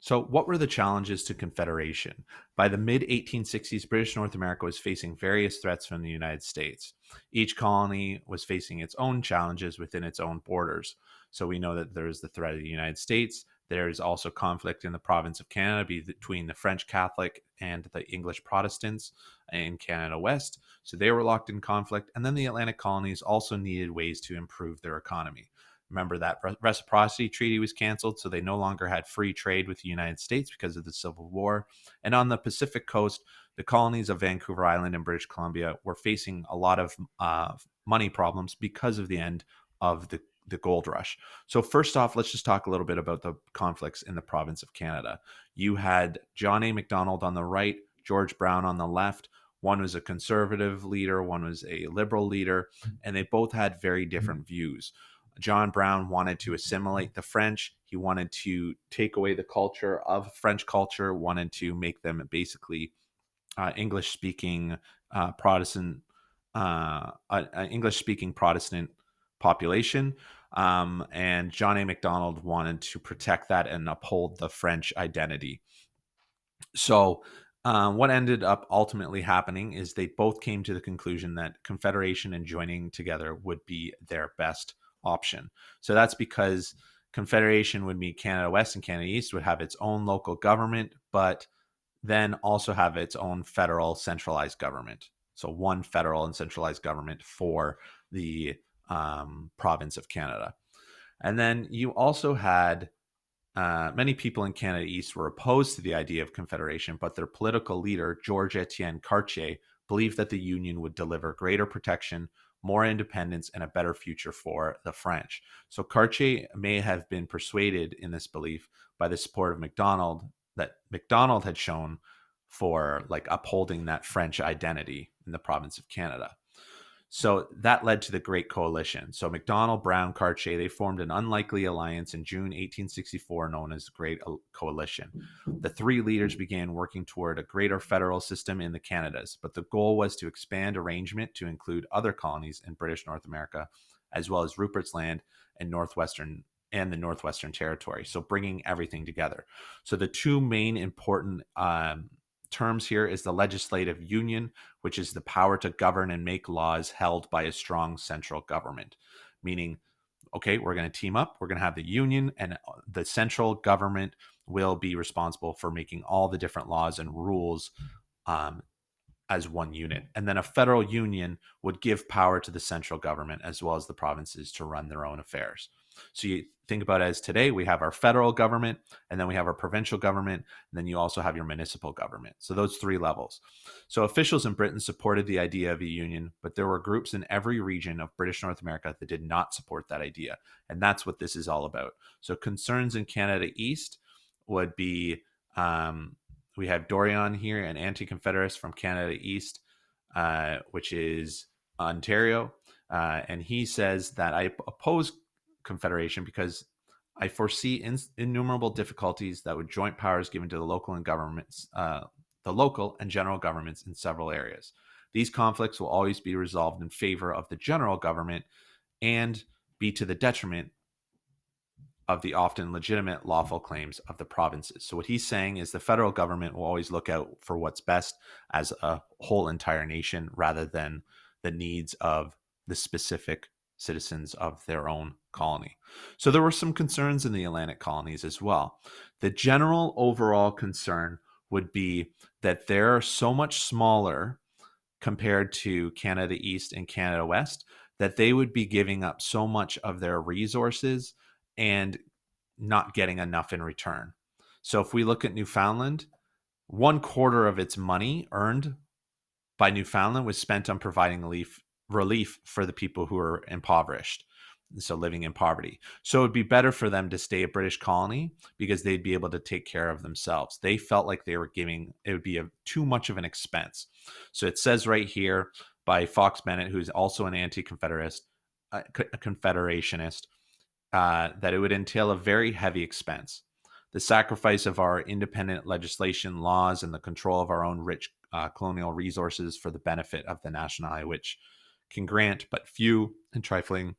So, what were the challenges to Confederation? By the mid 1860s, British North America was facing various threats from the United States. Each colony was facing its own challenges within its own borders. So, we know that there's the threat of the United States. There's also conflict in the province of Canada between the French Catholic and the English Protestants in Canada West. So, they were locked in conflict. And then the Atlantic colonies also needed ways to improve their economy. Remember that reciprocity treaty was canceled, so they no longer had free trade with the United States because of the Civil War. And on the Pacific coast, the colonies of Vancouver Island and British Columbia were facing a lot of money problems because of the end of the gold rush. So, first off, let's just talk a little bit about the conflicts in the province of Canada. You had John A. Macdonald on the right, George Brown on the left. One was a conservative leader, one was a liberal leader, and they both had very different views. John Brown wanted to assimilate the French. He wanted to take away the culture of French culture, wanted to make them basically English speaking Protestant, English speaking Protestant population. And John A. Macdonald wanted to protect that and uphold the French identity. So, what ended up ultimately happening is they both came to the conclusion that Confederation and joining together would be their best option. So that's because Confederation would mean Canada West and Canada East would have its own local government, but then also have its own federal centralized government. So one federal and centralized government for the province of Canada. And then you also had many people in Canada East were opposed to the idea of Confederation, but their political leader, George Etienne Cartier, believed that the Union would deliver greater protection, more independence, and a better future for the French. So Cartier may have been persuaded in this belief by the support of Macdonald that Macdonald had shown for like upholding that French identity in the province of Canada. So that led to the Great Coalition. So Macdonald, Brown, Cartier, they formed an unlikely alliance in June 1864 known as the Great Coalition. The three leaders began working toward a greater federal system in the Canadas, but the goal was to expand arrangement to include other colonies in British North America, as well as Rupert's Land and the Northwestern Territory. So bringing everything together. So the two main important terms here is the legislative union, which is the power to govern and make laws held by a strong central government. Meaning, okay, we're going to team up, we're going to have the union, and the central government will be responsible for making all the different laws and rules um, as one unit. And then a federal union would give power to the central government as well as the provinces to run their own affairs. So you think about it as today, we have our federal government, and then we have our provincial government, and then you also have your municipal government. So those three levels. So officials in Britain supported the idea of a union, but there were groups in every region of British North America that did not support that idea. And that's what this is all about. So concerns in Canada East would be we have Dorion here, an anti-Confederate from Canada East, which is Ontario. And he says that I oppose Confederation because I foresee innumerable difficulties that would joint powers given to the local and governments, the local and general governments in several areas. These conflicts will always be resolved in favor of the general government and be to the detriment of the often legitimate lawful claims of the provinces. So what he's saying is the federal government will always look out for what's best as a whole entire nation rather than the needs of the specific citizens of their own colony. So there were some concerns in the Atlantic colonies as well. The general overall concern would be that they're so much smaller compared to Canada East and Canada West that they would be giving up so much of their resources and not getting enough in return. So if we look at Newfoundland, 1/4 of its money earned by Newfoundland was spent on providing relief for the people who are impoverished, so living in poverty. So it would be better for them to stay a British colony because they'd be able to take care of themselves. They felt like they were giving it would be too much of an expense. So it says right here by Fox Bennett, who's also an anti-Confederate, a Confederationist, that it would entail a very heavy expense. The sacrifice of our independent legislation, laws, and the control of our own rich colonial resources for the benefit of the nationality, which can grant but few and trifling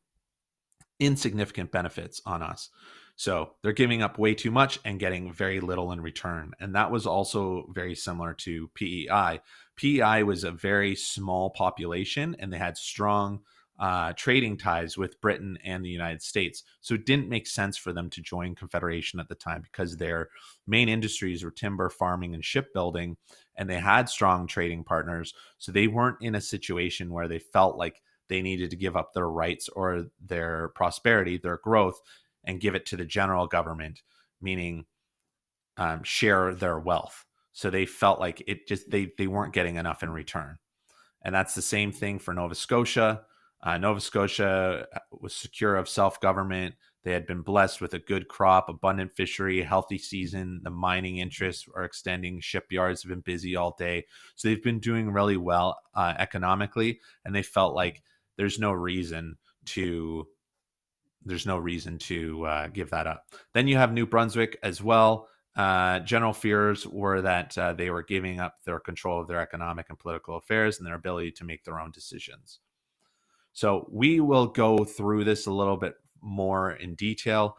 insignificant benefits on us. So they're giving up way too much and getting very little in return. And that was also very similar to PEI. PEI was a very small population and they had strong trading ties with Britain and the United States. So it didn't make sense for them to join Confederation at the time because their main industries were timber, farming, and shipbuilding, and they had strong trading partners. So they weren't in a situation where they felt like they needed to give up their rights or their prosperity, their growth, and give it to the general government, meaning share their wealth. So they felt like they weren't getting enough in return. And that's the same thing for Nova Scotia. Nova Scotia was secure of self government. They had been blessed with a good crop, abundant fishery, healthy season. The mining interests are extending. Shipyards have been busy all day. So they've been doing really well economically. And they felt like there's no reason to give that up. Then you have New Brunswick as well. General fears were that they were giving up their control of their economic and political affairs and their ability to make their own decisions. So we will go through this a little bit more in detail